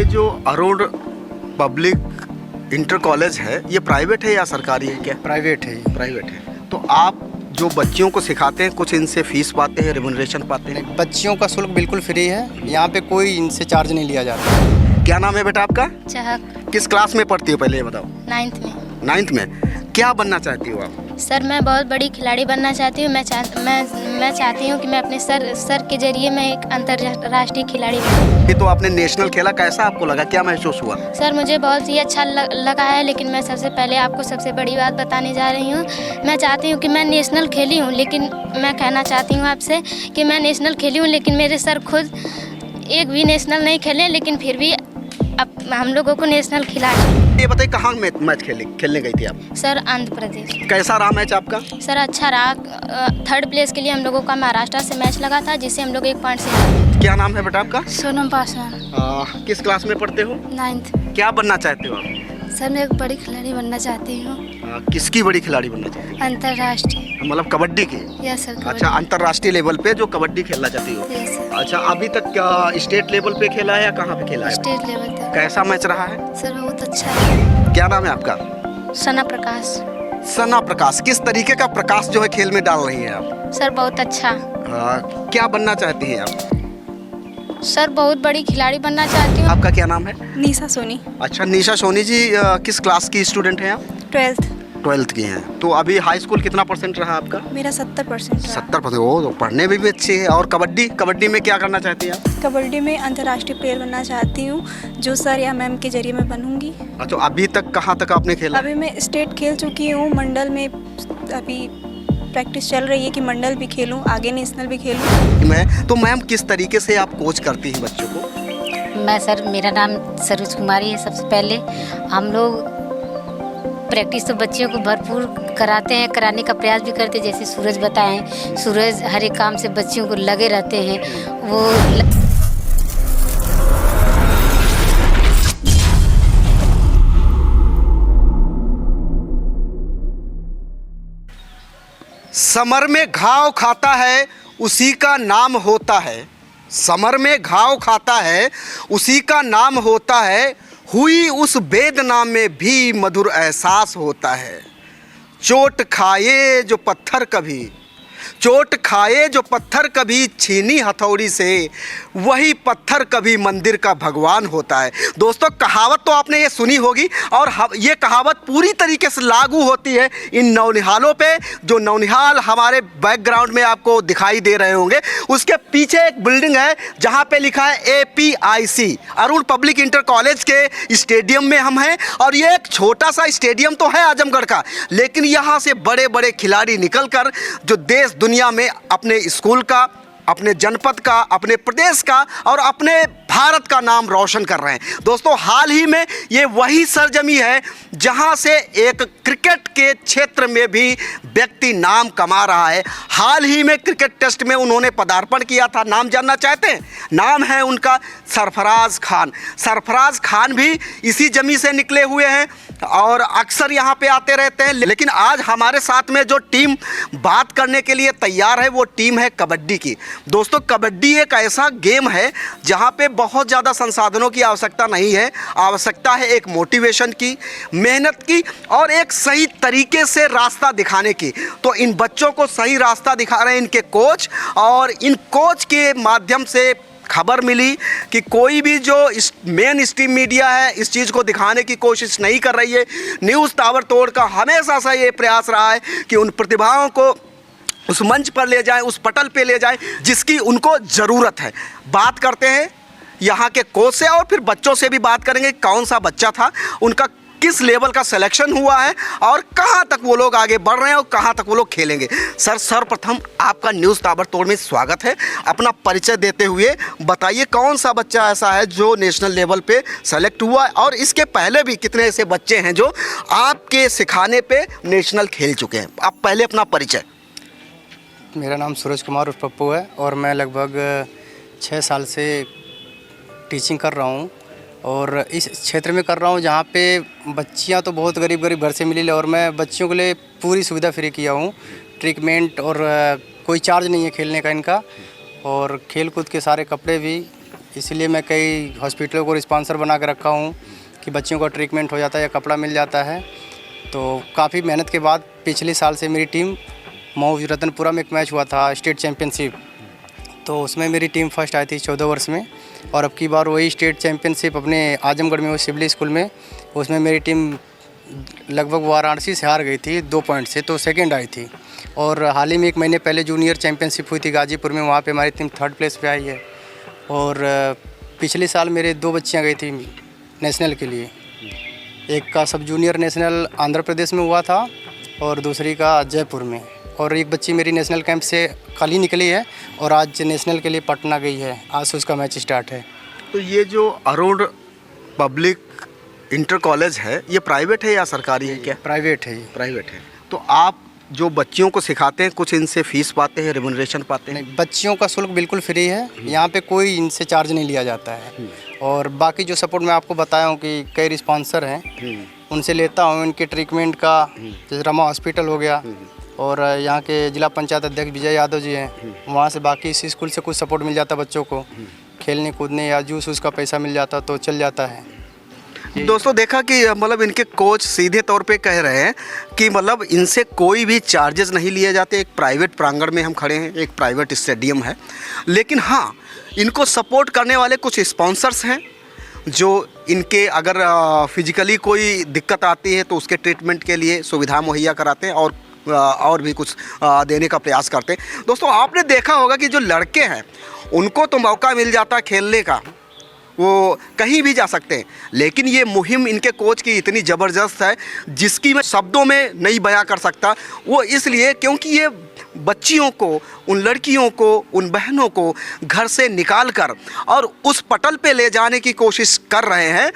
जो Arun public inter college है, ये प्राइवेट है या सरकारी है? क्या प्राइवेट है? प्राइवेट है। तो आप जो बच्चियों को सिखाते हैं, कुछ इनसे फीस पाते हैं, रेम्युनरेशन पाते हैं? बच्चियों का शुल्क बिल्कुल फ्री है, यहाँ पे कोई इनसे चार्ज नहीं लिया जाता। क्या नाम है बेटा आपका? चहक। किस क्लास में पढ़ती हो पहले ये बताओ? 9th में। 9th में। क्या बनना चाहती हो आप? सर मैं बहुत बड़ी खिलाड़ी बनना चाहती हूँ। मैं चाहती हूँ कि मैं अपने सर के जरिए मैं एक अंतर्राष्ट्रीय खिलाड़ी बनूँ। ये तो आपने नेशनल खेला, कैसा आपको लगा, क्या महसूस हुआ? सर मुझे बहुत ही अच्छा लगा है, लेकिन मैं सबसे पहले आपको सबसे बड़ी बात बताने जा रही हूँ। मैं चाहती हूँ कि मैं नेशनल खेली हूँ, लेकिन मैं कहना चाहती हूँ आपसे कि मैं नेशनल खेली हूँ, लेकिन मेरे सर खुद एक भी नेशनल नहीं खेले, लेकिन फिर भी अब हम लोगों को नेशनल खिलाड़ी। ये बताइए कहाँ मैच खेलने गई थी आप? सर आंध्र प्रदेश। कैसा रहा मैच आपका? सर अच्छा रहा। 3rd प्लेस के लिए हम लोगों का महाराष्ट्र से मैच लगा था, जिससे हम लोग 1 पॉइंट से हारे। क्या नाम है बेटा आपका? सोनम पासवान। किस क्लास में पढ़ते हो? 9th। क्या बनना चाहते हो आप? सर मैं एक बड़ी खिलाड़ी बनना चाहती हूँ। किसकी बड़ी खिलाड़ी बनना चाहती हो? अंतर्राष्ट्रीय। मतलब कबड्डी की? Yes sir. अच्छा, अंतर्राष्ट्रीय लेवल पे जो कबड्डी खेलना चाहती हो? Yes sir. अच्छा, अभी तक क्या स्टेट लेवल पे खेला है या कहाँ पे खेला है? स्टेट लेवल तक। कैसा मैच रहा है? सर बहुत अच्छा है। क्या नाम है आपका? सना प्रकाश। सना प्रकाश। किस तरीके का प्रकाश जो है खेल में डाल रही हैं आप? सर बहुत अच्छा। क्या बनना चाहती हैं आप? सर बहुत बड़ी खिलाड़ी बनना चाहती हूँ। आपका क्या नाम है? निशा सोनी। अच्छा, निशा सोनी जी, किस क्लास की स्टूडेंट हैं आप? 12th। 12th की हैं। तो अभी हाई स्कूल कितना परसेंट रहा आपका? मेरा 70% रहा। 70%। वो तो पढ़ने में भी अच्छी है। और कबड्डी में क्या करना चाहती हैं आप? कबड्डी में अंतर्राष्ट्रीय प्लेयर बनना चाहती हूँ, जो सर या मैम के जरिए मैं बनूंगी। अच्छा, अभी तक कहाँ तक आपने खेला? अभी मैं स्टेट खेल चुकी हूँ, मंडल में अभी प्रैक्टिस चल रही है कि मंडल भी खेलूँ, आगे नेशनल भी खेलूँ। तो मैम किस तरीके से आप कोच करती हैं बच्चों को? मैं सर, मेरा नाम सरोज कुमारी है। सबसे पहले हम लोग प्रैक्टिस तो बच्चियों को भरपूर कराते हैं, कराने का प्रयास भी करते हैं। जैसे सूरज बताएं, सूरज हर एक काम से बच्चियों को लगे रहते हैं। वो समर में घाव खाता है उसी का नाम होता है। समर में घाव खाता है उसी का नाम होता है। हुई उस वेदना में भी मधुर एहसास होता है। चोट खाए जो पत्थर कभी छीनी हथौड़ी से, वही पत्थर कभी मंदिर का भगवान होता है। दोस्तों, कहावत तो आपने ये सुनी होगी, और ये कहावत पूरी तरीके से लागू होती है इन नौनिहालों पे। जो नौनिहाल हमारे बैकग्राउंड में आपको दिखाई दे रहे होंगे, उसके पीछे एक बिल्डिंग है जहाँ पे लिखा है APIC, Arun public inter college के स्टेडियम में हम हैं। और ये एक छोटा सा स्टेडियम तो है आजमगढ़ का, लेकिन यहाँ से बड़े बड़े खिलाड़ी निकल कर जो देश दुनिया में अपने स्कूल का, अपने जनपद का, अपने प्रदेश का और अपने भारत का नाम रोशन कर रहे हैं। दोस्तों, हाल ही में ये वही सरजमी है जहां से एक क्रिकेट के क्षेत्र में भी व्यक्ति नाम कमा रहा है। हाल ही में क्रिकेट टेस्ट में उन्होंने पदार्पण किया था। नाम जानना चाहते हैं? नाम है उनका सरफराज खान। सरफराज खान भी इसी जमी से निकले हुए हैं और अक्सर यहाँ पे आते रहते हैं। लेकिन आज हमारे साथ में जो टीम बात करने के लिए तैयार है, वो टीम है कबड्डी की। दोस्तों, कबड्डी एक ऐसा गेम है जहाँ पे बहुत ज़्यादा संसाधनों की आवश्यकता नहीं है। आवश्यकता है एक मोटिवेशन की, मेहनत की और एक सही तरीके से रास्ता दिखाने की। तो इन बच्चों को सही रास्ता दिखा रहे हैं इनके कोच, और इन कोच के माध्यम से खबर मिली कि कोई भी जो मेन स्ट्रीम मीडिया है इस चीज़ को दिखाने की कोशिश नहीं कर रही है। न्यूज़ ताबड़तोड़ का हमेशा से ये प्रयास रहा है कि उन प्रतिभाओं को उस मंच पर ले जाएं, उस पटल पे ले जाएं जिसकी उनको ज़रूरत है। बात करते हैं यहाँ के कोच से, और फिर बच्चों से भी बात करेंगे कौन सा बच्चा था, उनका किस लेवल का सिलेक्शन हुआ है और कहाँ तक वो लोग आगे बढ़ रहे हैं और कहाँ तक वो लोग खेलेंगे। सर, सर्वप्रथम आपका न्यूज़ ताबड़तोड़ में स्वागत है। अपना परिचय देते हुए बताइए कौन सा बच्चा ऐसा है जो नेशनल लेवल पे सेलेक्ट हुआ है, और इसके पहले भी कितने ऐसे बच्चे हैं जो आपके सिखाने पे नेशनल खेल चुके हैं। आप पहले अपना परिचय। मेरा नाम सूरज कुमार उर्फ पप्पू है, और मैं लगभग 6 साल से टीचिंग कर रहा हूँ, और इस क्षेत्र में कर रहा हूँ जहाँ पे बच्चियाँ तो बहुत गरीब घर से मिली, और मैं बच्चियों के लिए पूरी सुविधा फ्री किया हूँ। ट्रीटमेंट और कोई चार्ज नहीं है खेलने का इनका, और खेल कूद के सारे कपड़े भी इसीलिए मैं कई हॉस्पिटलों को स्पॉन्सर बना के रखा हूँ कि बच्चों का ट्रीटमेंट हो जाता है या कपड़ा मिल जाता है। तो काफ़ी मेहनत के बाद पिछले साल से मेरी टीम मऊ रतनपुरा में एक मैच हुआ था स्टेट चैम्पियनशिप, तो उसमें मेरी टीम फर्स्ट आई थी 14 वर्ष में। और अब की बार वही स्टेट चैम्पियनशिप अपने आजमगढ़ में वो सिवली स्कूल में, उसमें मेरी टीम लगभग वाराणसी से हार गई थी 2 पॉइंट से, तो सेकंड आई थी। और हाल ही में 1 महीने पहले जूनियर चैम्पियनशिप हुई थी गाजीपुर में, वहाँ पे हमारी टीम 3rd प्लेस पे आई है। और पिछले साल मेरे 2 बच्चियाँ गई थी नेशनल के लिए, एक का सब जूनियर नेशनल आंध्र प्रदेश में हुआ था और दूसरी का जयपुर में। और एक बच्ची मेरी नेशनल कैंप से कल ही निकली है और आज नेशनल के लिए पटना गई है, आज से उसका मैच स्टार्ट है। तो ये जो अरुण पब्लिक इंटर कॉलेज है, ये प्राइवेट है या सरकारी है? क्या प्राइवेट है ये। प्राइवेट है। तो आप जो बच्चियों को सिखाते हैं, कुछ इनसे फीस पाते हैं, रेमुनरेशन पाते हैं? नहीं, बच्चियों का शुल्क बिल्कुल फ्री है, यहाँ पे कोई इनसे चार्ज नहीं लिया जाता है। और बाकी जो सपोर्ट मैं आपको बताया हूँ कि कई स्पॉन्सर हैं, उनसे लेता हूँ इनके ट्रीटमेंट का। जैसे रमा हॉस्पिटल हो गया, और यहाँ के जिला पंचायत अध्यक्ष विजय यादव जी हैं, वहाँ से बाकी इसी स्कूल से कुछ सपोर्ट मिल जाता है बच्चों को, खेलने कूदने या जूस उसका पैसा मिल जाता तो चल जाता है। दोस्तों देखा कि मतलब इनके कोच सीधे तौर पे कह रहे हैं कि मतलब इनसे कोई भी चार्जेस नहीं लिए जाते। एक प्राइवेट प्रांगण में हम खड़े हैं, एक प्राइवेट स्टेडियम है, लेकिन हाँ इनको सपोर्ट करने वाले कुछ स्पॉन्सर्स हैं जो इनके अगर फिजिकली कोई दिक्कत आती है तो उसके ट्रीटमेंट के लिए सुविधा मुहैया कराते हैं और भी कुछ देने का प्रयास करते हैं। दोस्तों आपने देखा होगा कि जो लड़के हैं उनको तो मौका मिल जाता है खेलने का, वो कहीं भी जा सकते हैं, लेकिन ये मुहिम इनके कोच की इतनी ज़बरदस्त है जिसकी मैं शब्दों में नहीं बयां कर सकता। वो इसलिए क्योंकि ये बच्चियों को, उन लड़कियों को, उन बहनों को घर से निकाल कर और उस पटल पे ले जाने की कोशिश कर रहे हैं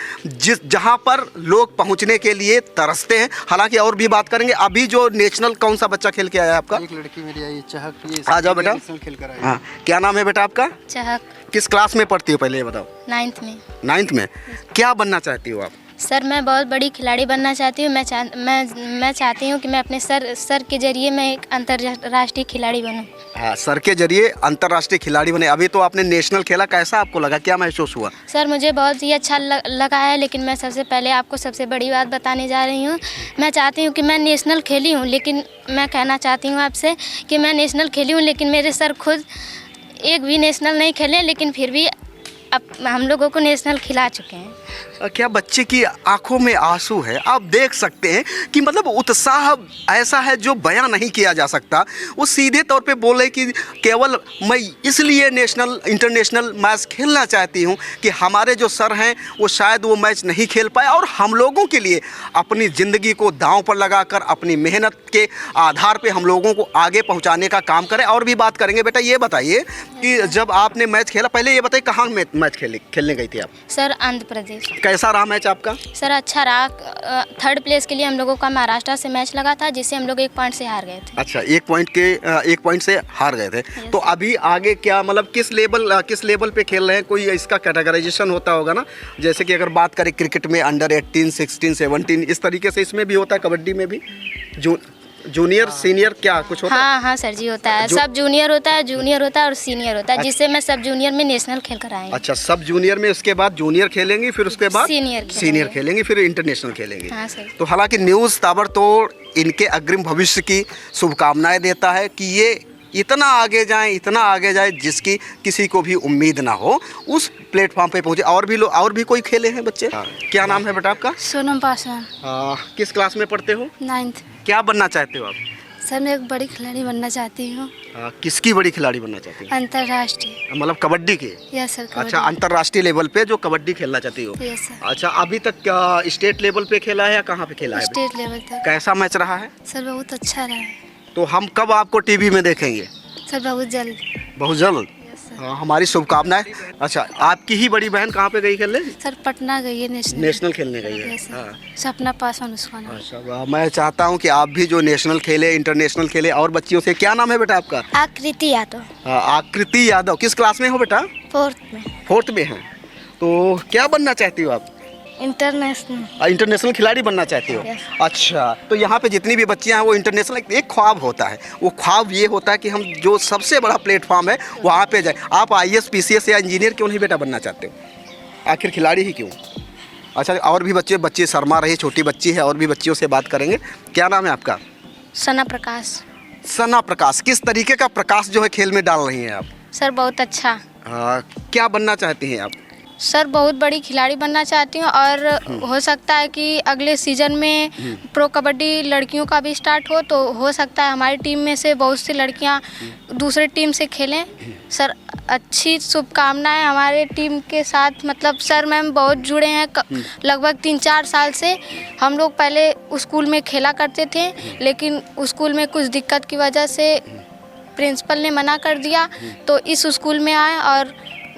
जहां पर लोग पहुंचने के लिए तरसते हैं। हालांकि और भी बात करेंगे। अभी जो नेशनल कौन सा बच्चा खेल के आया है आपका? एक लड़की मेरी आई चहक, आ जाओ बेटा। खेल कर आई। हाँ, क्या नाम है बेटा आपका? चहक। किस क्लास में पढ़ती हो पहले ये बताओ? 9th में। 9th में। क्या बनना चाहती हो आप? सर मैं बहुत बड़ी खिलाड़ी बनना चाहती हूँ। मैं चाहती हूँ कि मैं अपने सर के जरिए मैं एक अंतर्राष्ट्रीय खिलाड़ी बनूँ। हाँ, सर के जरिए अंतर्राष्ट्रीय खिलाड़ी बने। अभी तो आपने नेशनल खेला, कैसा आपको लगा, क्या महसूस हुआ? सर मुझे बहुत ही अच्छा लगा है, लेकिन मैं सबसे पहले आपको सबसे बड़ी बात बताने जा रही हूँ। मैं चाहती हूँ कि मैं नेशनल खेली हूँ, लेकिन मैं कहना चाहती हूँ आपसे कि मैं नेशनल खेली हूँ, लेकिन मेरे सर खुद एक भी नेशनल नहीं खेले, लेकिन फिर भी अब हम लोगों को नेशनल खिला चुके हैं। क्या बच्चे की आंखों में आंसू है, आप देख सकते हैं कि मतलब उत्साह ऐसा है जो बयां नहीं किया जा सकता। वो सीधे तौर पे बोले कि केवल मैं इसलिए नेशनल इंटरनेशनल मैच खेलना चाहती हूं कि हमारे जो सर हैं वो शायद वो मैच नहीं खेल पाए और हम लोगों के लिए अपनी ज़िंदगी को दांव पर लगाकर अपनी मेहनत के आधार पे हम लोगों को आगे पहुंचाने का काम करें। और भी बात करेंगे। बेटा ये बताइए कि जब आपने मैच खेला, पहले ये बताइए कहाँ मैच खेलने गई थी आप? सर आंध्र प्रदेश। कैसा रहा मैच आपका? सर अच्छा रहा। 3rd प्लेस के लिए हम लोगों का महाराष्ट्र से मैच लगा था, जिससे हम लोग 1 पॉइंट से हार गए थे। अच्छा, 1 पॉइंट से हार गए थे। तो अभी आगे क्या मतलब किस लेवल पे खेल रहे हैं? कोई इसका कैटेगराइजेशन होता होगा ना, जैसे कि अगर बात करें क्रिकेट में अंडर 18, 16, 17 इस तरीके से इसमें भी होता है, कबड्डी में भी जूनियर सीनियर क्या कुछ होता है? हाँ सर जी होता है। सब जूनियर होता है और सीनियर होता है, जिससे मैं सब जूनियर में नेशनल खेल कर आई हूँ। अच्छा, सब जूनियर में, उसके बाद जूनियर खेलेंगी, फिर उसके बाद सीनियर खेलेंगी, फिर इंटरनेशनल खेलेंगी। हाँ सर। तो हालांकि न्यूज़ ताबड़तोड़ इनके अग्रिम भविष्य की शुभकामनाएं देता है कि ये इतना आगे जाएं जिसकी किसी को भी उम्मीद ना हो, उस प्लेटफॉर्म पे पहुंचे। और भी कोई खेले हैं बच्चे? क्या नाम है बेटा आपका? सोनम पासवान। किस क्लास में पढ़ते हो? 9th। क्या बनना चाहते हो आप? सर मैं एक बड़ी खिलाड़ी बनना चाहती हूँ। किसकी बड़ी खिलाड़ी बनना चाहती हो? अंतर्राष्ट्रीय। मतलब कबड्डी की? Yes sir. अच्छा, अंतर्राष्ट्रीय लेवल पे जो कबड्डी खेलना चाहती हो? Yes sir. अच्छा, अभी तक क्या स्टेट लेवल पे खेला है या कहाँ पे खेला है? स्टेट लेवल तक। कैसा मैच रहा है? सर बहुत अच्छा रहा है। तो हम कब आपको टीवी में देखेंगे? सर बहुत जल्द। बहुत जल्द। हमारी शुभकामनाएं। अच्छा, आपकी ही बड़ी बहन कहाँ पे गई खेलने? सर पटना गई है नेशनल खेलने गई है। सपना पासवान उसका नाम। अच्छा, मैं चाहता हूँ कि आप भी जो नेशनल खेले, इंटरनेशनल खेले और बच्चियों से। क्या नाम है बेटा आपका? आकृति यादव। आकृति यादव। किस क्लास में हो बेटा? 4th में। 4th में है। तो क्या बनना चाहती हो आप? इंटरनेशनल। इंटरनेशनल खिलाड़ी बनना चाहते हो? Yes. अच्छा, तो यहाँ पे जितनी भी बच्चियाँ हैं वो इंटरनेशनल, एक ख्वाब होता है, वो ख्वाब ये होता है कि हम जो सबसे बड़ा प्लेटफॉर्म है वहाँ पे जाए। आप IAS PCS या इंजीनियर क्यों नहीं बेटा बनना चाहते हो? आखिर खिलाड़ी ही क्यों? अच्छा, और भी बच्चे शर्मा रही, छोटी बच्ची है, और भी बच्चियों से बात करेंगे। क्या नाम है आपका? सना प्रकाश। सना प्रकाश। किस तरीके का प्रकाश जो है खेल में डाल रही हैं आप? सर बहुत अच्छा। क्या बनना चाहती हैं आप? सर बहुत बड़ी खिलाड़ी बनना चाहती हूँ, और हो सकता है कि अगले सीज़न में प्रो कबड्डी लड़कियों का भी स्टार्ट हो, तो हो सकता है हमारी टीम में से बहुत सी लड़कियाँ दूसरे टीम से खेलें। सर अच्छी शुभकामनाएं हमारे टीम के साथ। मतलब सर मैम बहुत जुड़े हैं, लगभग 3-4 साल से। हम लोग पहले स्कूल में खेला करते थे, लेकिन स्कूल में कुछ दिक्कत की वजह से प्रिंसिपल ने मना कर दिया, तो इस स्कूल में आए और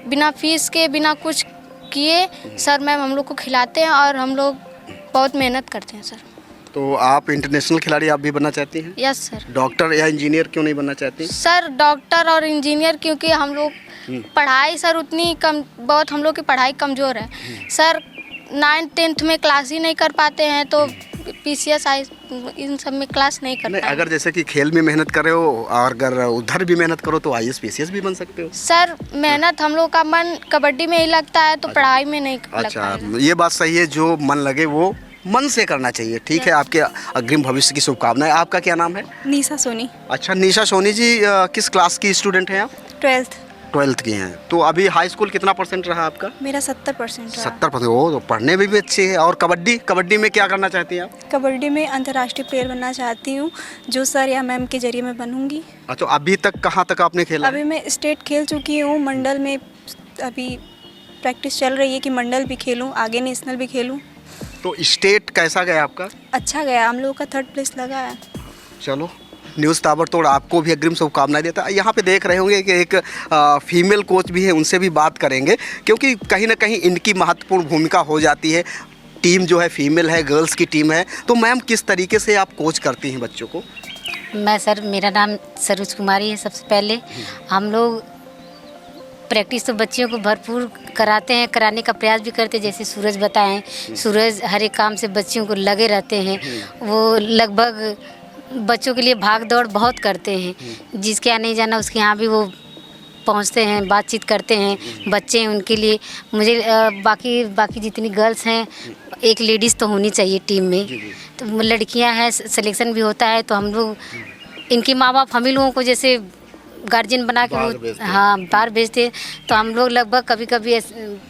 बिना फीस के, बिना कुछ किए सर मैम हम लोग को खिलाते हैं, और हम लोग बहुत मेहनत करते हैं सर। तो आप इंटरनेशनल खिलाड़ी आप भी बनना चाहती हैं? Yes sir. डॉक्टर या इंजीनियर क्यों नहीं बनना चाहती? सर डॉक्टर और इंजीनियर, क्योंकि हम लोग पढ़ाई सर उतनी कम, बहुत हम लोग की पढ़ाई कमज़ोर है सर। 9th-10th में क्लास ही नहीं कर पाते हैं, तो PCS इन सब में क्लास नहीं कर पाते। अगर जैसे कि खेल में मेहनत कर रहे हो और अगर उधर भी मेहनत करो तो IAS PCS भी बन सकते हो। सर मेहनत हम लोग का मन कबड्डी में ही लगता है, तो पढ़ाई में नहीं लगता अच्छा, है। ये बात सही है, जो मन लगे वो मन से करना चाहिए। ठीक है, आपके अग्रिम भविष्य की शुभकामनाएं। आपका क्या नाम है? निशा सोनी। अच्छा, निशा सोनी जी, किस क्लास की स्टूडेंट हैं आप? 12th की हैं। तो अभी हाई स्कूल कितना % रहा आपका? मेरा 70% रहा। 70%। ओ, तो पढ़ने में भी अच्छी है। और कबड्डी में क्या करना चाहती हैं आप? कबड्डी में अंतर्राष्ट्रीय प्लेयर बनना चाहती हूँ, जो सर या मैम के जरिए मैं बनूंगी। अच्छा, अभी तक कहाँ तक आपने खेला? अभी मैं स्टेट खेल चुकी हूँ, मंडल में अभी प्रैक्टिस चल रही है कि मंडल भी खेलूँ, आगे नेशनल भी खेलूँ। तो स्टेट कैसा गया आपका? अच्छा गया, हम लोगों का 3rd प्लेस लगा है। चलो, न्यूज़ ताबड़तोड़ आपको भी अग्रिम शुभकामनाएं देता है। यहाँ पे देख रहे होंगे कि एक फीमेल कोच भी है, उनसे भी बात करेंगे, क्योंकि कहीं ना कहीं इनकी महत्वपूर्ण भूमिका हो जाती है। टीम जो है फीमेल है, गर्ल्स की टीम है। तो मैम, किस तरीके से आप कोच करती हैं बच्चों को? मैं सर, मेरा नाम सरोज कुमारी है। सबसे पहले हम लोग प्रैक्टिस तो बच्चियों को भरपूर कराते हैं, कराने का प्रयास भी करते हैं। जैसे सूरज बताएं, सूरज हर एक काम से बच्चियों को लगे रहते हैं। वो लगभग बच्चों के लिए भाग दौड़ बहुत करते हैं, जिसके यहाँ नहीं जाना उसके यहाँ भी वो पहुँचते हैं, बातचीत करते हैं। बच्चे हैं उनके लिए। मुझे बाकी जितनी गर्ल्स हैं, एक लेडीज़ तो होनी चाहिए टीम में। तो लड़कियां हैं, सिलेक्शन भी होता है, तो हम लोग इनके माँ बाप हम ही लोगों को जैसे गार्जियन बना के वो बाहर भेजते। तो हम लोग लगभग कभी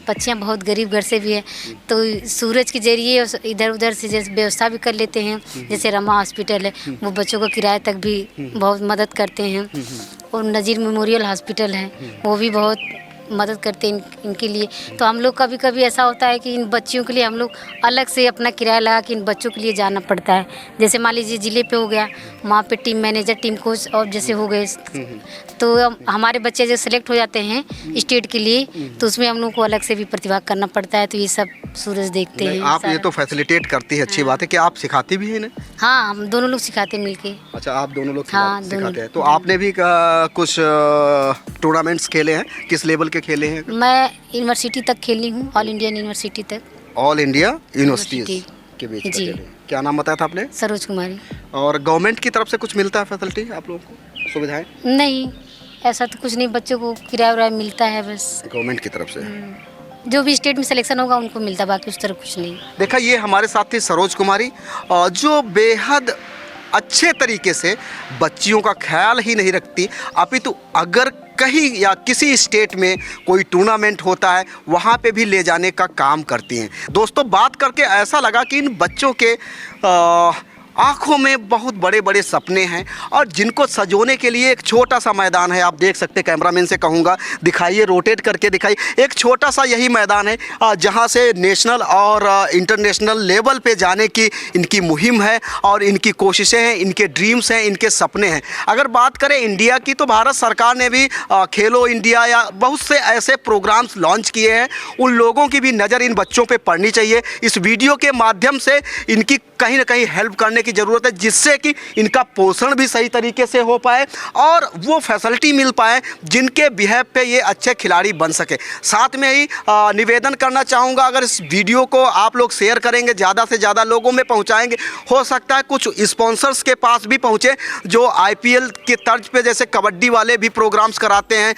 बच्चियाँ बहुत गरीब घर से भी है, तो सूरज के जरिए इधर उधर से जैसे व्यवस्था भी कर लेते हैं। जैसे रमा हॉस्पिटल है, वो बच्चों को किराए तक भी बहुत मदद करते हैं। और नज़ीर मेमोरियल हॉस्पिटल है, वो भी बहुत मदद करते हैं इनके लिए। तो हम लोग कभी ऐसा होता है कि इन बच्चियों के लिए हम लोग अलग से अपना किराया लगा कि इन बच्चों के लिए जाना पड़ता है। जैसे मान लीजिए ज़िले पे हो गया, वहाँ पे टीम मैनेजर, टीम कोच और जैसे हो गए, तो हमारे बच्चे जो सेलेक्ट हो जाते हैं स्टेट के लिए, तो उसमें हम लोग को अलग से भी प्रतिभाग करना पड़ता है। तो ये सब सूरज देखते हैं। आप ये तो फैसिलिटेट करती है, अच्छी बात है। कि आप सिखाती भी हैं इन्हें? हाँ, हम दोनों लोग सिखाते हैं मिलके। अच्छा, आप दोनों लोग हाँ, सिखाते हैं। तो आपने भी कुछ टूर्नामेंट्स खेले हैं? किस लेवल के खेले हैं? मैं यूनिवर्सिटी तक खेली हूँ, ऑल इंडियन यूनिवर्सिटी तक। ऑल इंडिया यूनिवर्सिटी के बीच जी। खेले। क्या नाम बताया था आपने? सरोज कुमारी। और गवर्नमेंट की तरफ से कुछ मिलता है फैसिलिटी आप लोगों को, सुविधाएं? नहीं, ऐसा तो कुछ नहीं, बच्चों को किराया उराया मिलता है बस। गवर्नमेंट की तरफ से जो भी स्टेट में सिलेक्शन होगा उनको मिलता, बाकी उस तरह कुछ नहीं। देखा, ये हमारे साथ थी सरोज कुमारी, जो बेहद अच्छे तरीके से बच्चियों का ख्याल ही नहीं रखती, अपितु अगर कहीं या किसी स्टेट में कोई टूर्नामेंट होता है वहाँ पे भी ले जाने का काम करती हैं। दोस्तों, बात करके ऐसा लगा कि इन बच्चों के आँखों में बहुत बड़े बड़े सपने हैं, और जिनको सजोने के लिए एक छोटा सा मैदान है। आप देख सकते हैं, कैमरामैन से कहूँगा दिखाइए, रोटेट करके दिखाइए। एक छोटा सा यही मैदान है जहाँ से नेशनल और इंटरनेशनल लेवल पे जाने की इनकी मुहिम है, और इनकी कोशिशें हैं, इनके ड्रीम्स हैं, इनके सपने हैं। अगर बात करें इंडिया की, तो भारत सरकार ने भी खेलो इंडिया या बहुत से ऐसे प्रोग्राम्स लॉन्च किए हैं। उन लोगों की भी नज़र इन बच्चों पर पड़नी चाहिए। इस वीडियो के माध्यम से इनकी कहीं ना कहीं हेल्प करने करने की ज़रूरत है, जिससे कि इनका पोषण भी सही तरीके से हो पाए और वो फैसिलिटी मिल पाए जिनके बिहेव पे ये अच्छे खिलाड़ी बन सके। साथ में ही निवेदन करना चाहूँगा, अगर इस वीडियो को आप लोग शेयर करेंगे, ज़्यादा से ज़्यादा लोगों में पहुँचाएंगे, हो सकता है कुछ स्पॉन्सर्स के पास भी पहुँचे जो IPL के तर्ज पे जैसे कबड्डी वाले भी प्रोग्राम्स कराते हैं,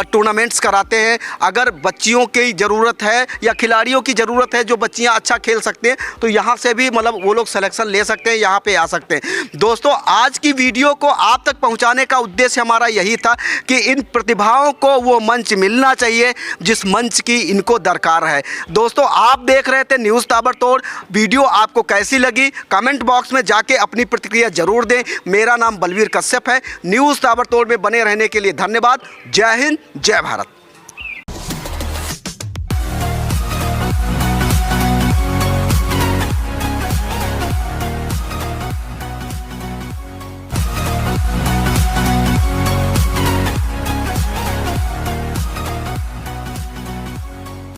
टूर्नामेंट्स कराते हैं। अगर बच्चियों की ज़रूरत है या खिलाड़ियों की ज़रूरत है जो बच्चियां अच्छा खेल सकते हैं, तो यहाँ से भी मतलब वो लोग सिलेक्शन ले सकते हैं, यहाँ पे आ सकते हैं। दोस्तों, आज की वीडियो को आप तक पहुँचाने का उद्देश्य हमारा यही था कि इन प्रतिभाओं को वो मंच मिलना चाहिए जिस मंच की इनको दरकार है। दोस्तों, आप देख रहे थे न्यूज़ ताबड़तोड़। वीडियो आपको कैसी लगी कमेंट बॉक्स में जाके अपनी प्रतिक्रिया ज़रूर दें। मेरा नाम बलवीर कश्यप है। न्यूज़ ताबड़तोड़ में बने रहने के लिए धन्यवाद। जय हिंद, जय भारत।